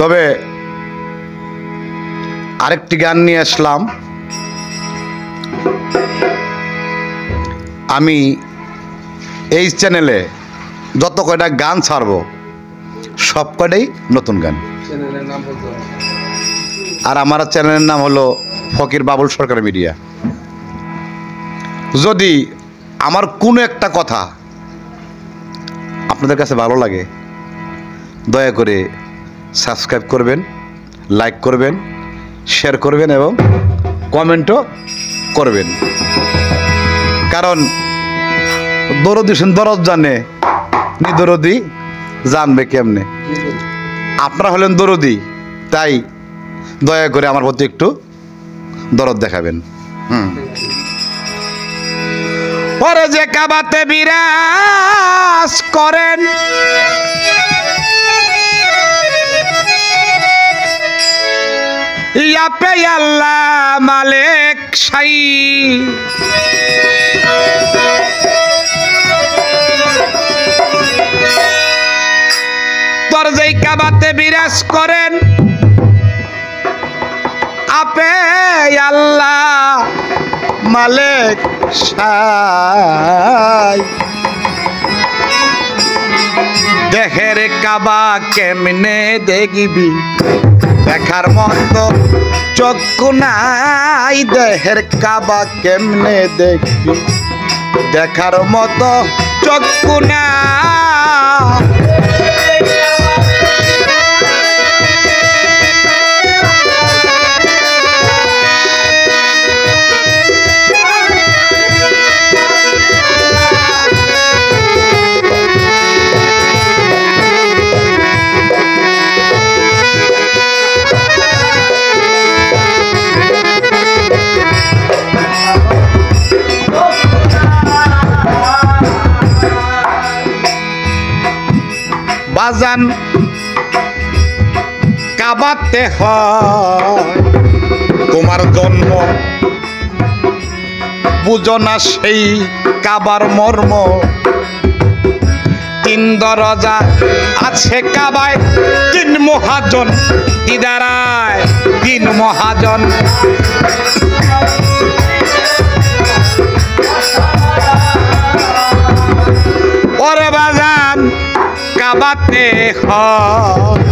তবে আরেকটি গান নিয়ে আসলাম। আমি এই চ্যানেলে যত কয়টা গান ছাড়বো সব কয়টাই নতুন গান। আর আমার চ্যানেলের নাম হলো ফকির বাবুল সরকার মিডিয়া। যদি আমার কোনো একটা কথা আপনাদের কাছে ভালো লাগে দয়া করে সাবস্ক্রাইব করবেন, লাইক করবেন, শেয়ার করবেন এবং কমেন্টও করবেন। কারণ দরদি দরদ জানে নি দরদি জানবে কেমনে। আপনারা হলেন দরদি, তাই দয়া করে আমার প্রতি একটু দরদ দেখাবেন। পরে যে কাবাতে বিরাজ করেন ইয়াপে আল্লাহ মালিক শাই, তোর যেই কাবাতে বিরাজ করেন আপে আল্লাহ মালিক শাই। দেহের কাবা কেমনে দেখবি দেখার মতো চক্ষু নাই, দেহের কাবা কেমনে দেখবি দেখার মতো চক্ষু নাই। বাজান কাবাতে হয় তোমার জন্ম, বুঝো না সেই কাবার মর্ম। তিন দরজা আছে কাবায়, তিন মহাজন দিদারায় তিন মহাজন। ওরে বাজান কাবাতে হয়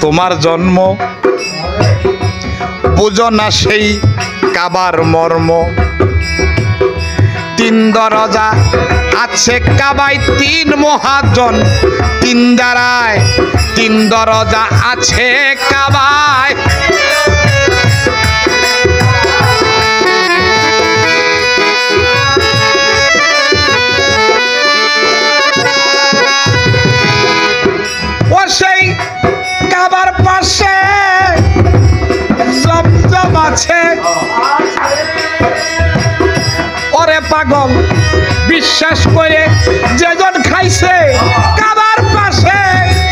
তোমার জন্ম, বুঝো না সেই কাবার মর্ম। তিন দরজা আছে কাবায়, তিন মহাজন তিন দ্বারায় তিন দরজা আছে কাবায়। সেই কাবার পাশে জমজম আছে, ওরে পাগল বিশ্বাস করে যেজন খাইছে কাবার পাশে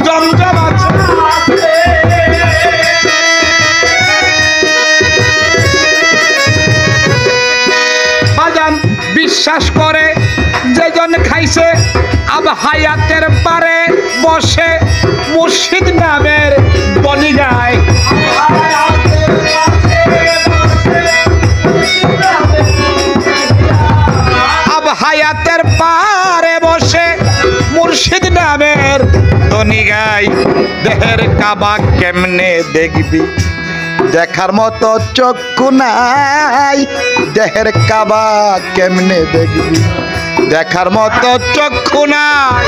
জমজম আছে। বাজান বিশ্বাস করে যেজন খাইছে আব হায়াতের পারে বসে মুর্শিদ নামের বলি গায়। আব হায়াতের পারে বসে মুর্শিদ নামের ধ্বনি গায়। দেহের কাবা কেমনে দেখবি দেখার মতো চক্ষু নাই, দেহের কাবা কেমনে দেখবি দেখার মতো চক্ষু নাই।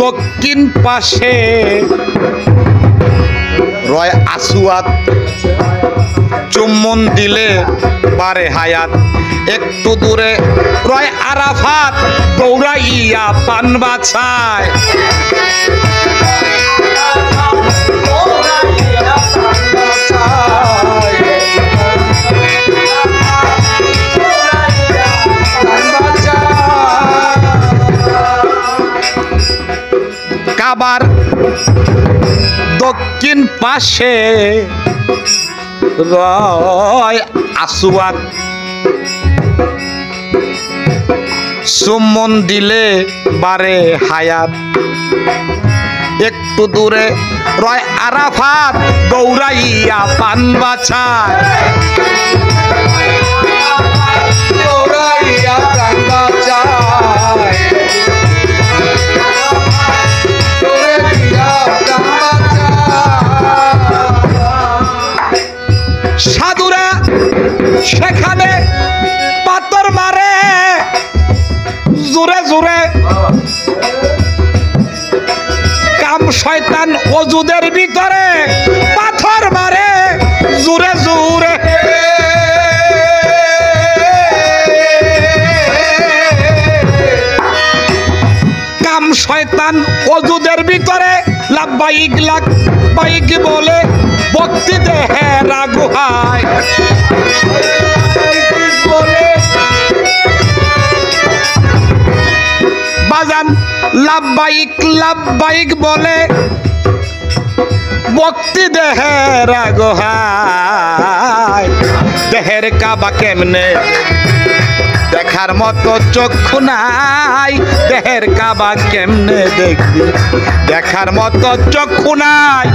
দক্ষিণ পাশে রয় আসুয়াত, চুম্বন দিলে বারে হায়াত, একটু দূরে রয় আরাফাত, দৌড়াইয়া পান বাছায়। কাবার দক্ষিণ পাশে রয় আসুয়াত, চুম্বন দিলে বারে হায়াত, একটু দূরে রয় আরাফাত, দৌড়াইয়া পান বাছায়। দৌড়াইয়া প্রাণ বাছায়, সাধুরা সেখানে পাথর মারে জোরে জোরে, কাম শয়তান ওজুদের ভিতরে পাথর মারে জোরে জোরে। কাম শয়তান ওজুদের ভিতরে লাব্বাইক লাব্বাইক বলে ভক্তি দেহে রাগুহায়। বাজান লাব্বাইক লাব্বাইক বলে ভক্তি দেহে রাগুহায়। দেহের কাবা কেমনে দেখার মতো চক্ষু নাই, দেহের কাবা কেমনে দেখবি দেখার মতো চক্ষু নাই।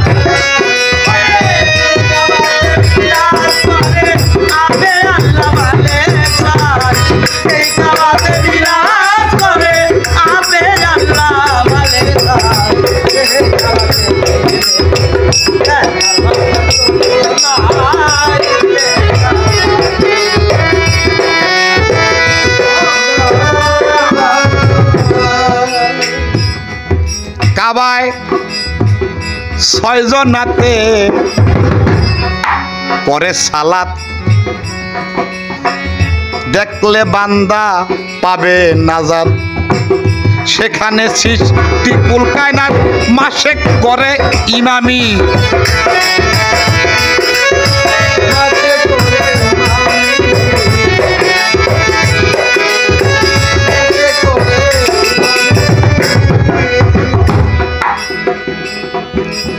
কাবায় 6 জনাতে করে সালাত, দেখলে বান্দা পাবে নাজাত। সেখানে সৃষ্টিকুল কায়নাত মাসেক করে ইমামি।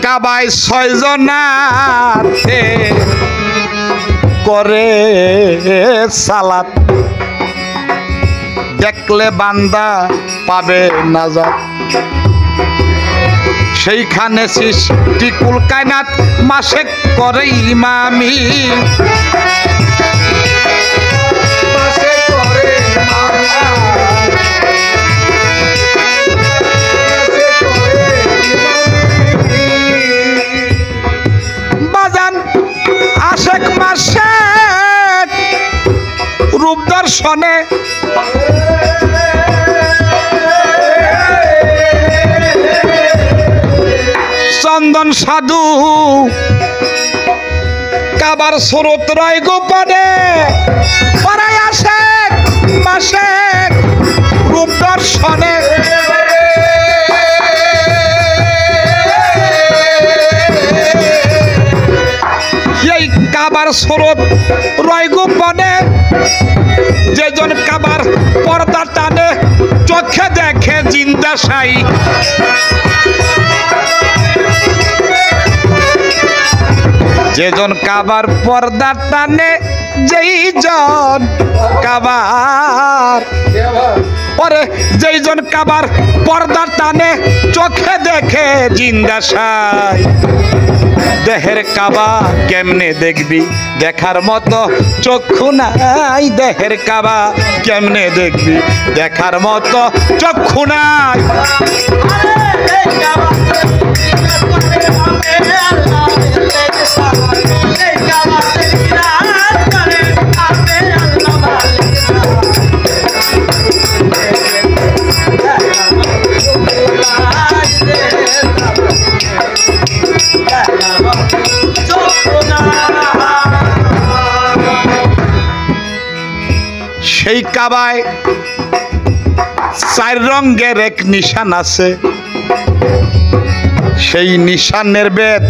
কাবায় 6 জনাতে করে সালাত, দেখলে বান্দা পাবে নাজাত। সেইখানে সৃষ্টিকুল কায়নাত মাসে করে ইমামি। বাজান আশেক মাসে রূপ দর্শনে চন্দন সাধু কাবার স্রোত রয় গোপনে পরাই আসে মাসে রূপ দর্শনে। এই কাবার স্রোত রয় গোপনে, যেজন কাবার পর্দা টানে চোখে দেখে জিন্দা সাই। যেজন কাবার পর্দা টানে, যেইজন কাবার পরে যেইজন কাবার পর্দা টানে চোখে দেখে জিন্দা সাই। দেহের কাবা কেমনে দেখবি দেখার মতো চক্ষু নাই, দেহের কাবা কেমনে দেখবি দেখার মতো চক্ষু নাই। সেই কাবায় 4 রঙের এক নিশান আছে, সেই নিশানের বেদ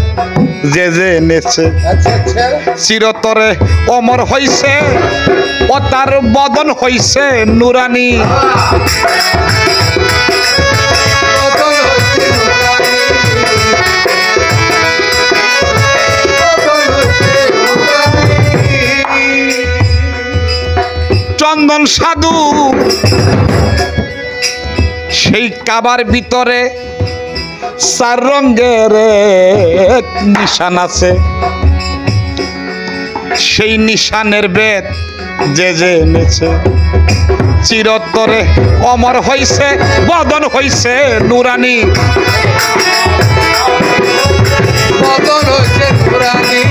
যে যে নেছে চিরতরে অমর হইছে, ও তার বদন হইছে নুরানি। চন্দন সাধু সেই কাবার ভিতরে 4 রঙের এক নিশান আছে, সেই নিশানের বেদ যে যে এনেছে চিরতরে অমর হইছে, বদন হইছে নুরানি। বদন হইছে নুরানি,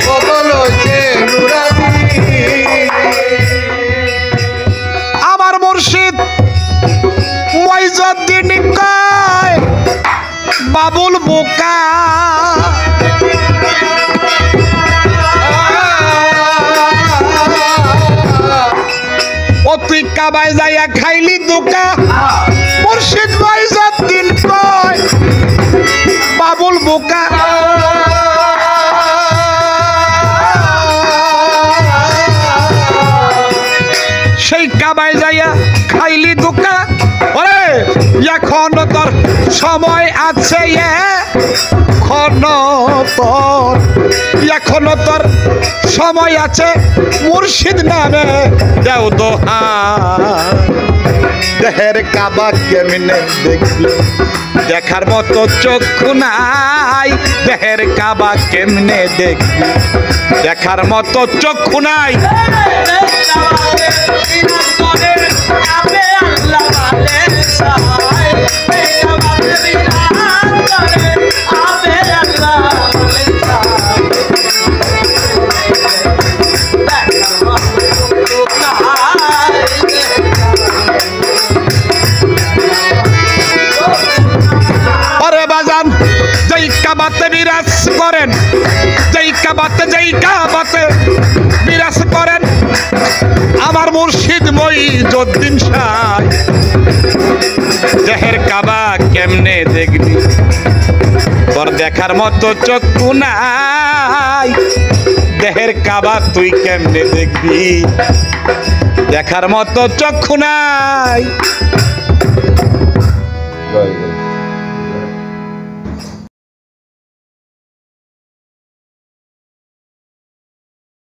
বদন হইছে নুরানি। আমার মুর্শিদ মইজুদ্দিন কয় বাবুল বোকা, ও তুই কাবায় যাইয়া খাইলি ধোকা। মুর্শিদ মইজুদ্দিন কয় বাবুল বোকা, সেই কাবায় যাইয়া খাইলি ধোকা। ওরে এখনো তোর সময় আছে, এখনো তোর সময় আছে, মুর্শিদ নামে দেও দোহা। দেহের কাবা কেমনে দেখবি, দেখার মতো চক্ষু নাই। দেহের কাবা কেমনে দেখবি, দেখার মতো চক্ষু নাই। যেই কাবাতে বিরাজ করেন, যেই কাবাতে বিরাজ করেন আমার মুর্শিদ মইজুদ্দিন শাহ। দেহের কাবা কেমনে দেখবি, তোর দেখার মতো চক্ষু নাই। দেহের কাবা তুই কেমনে দেখবি, দেখার মতো চক্ষু নাই।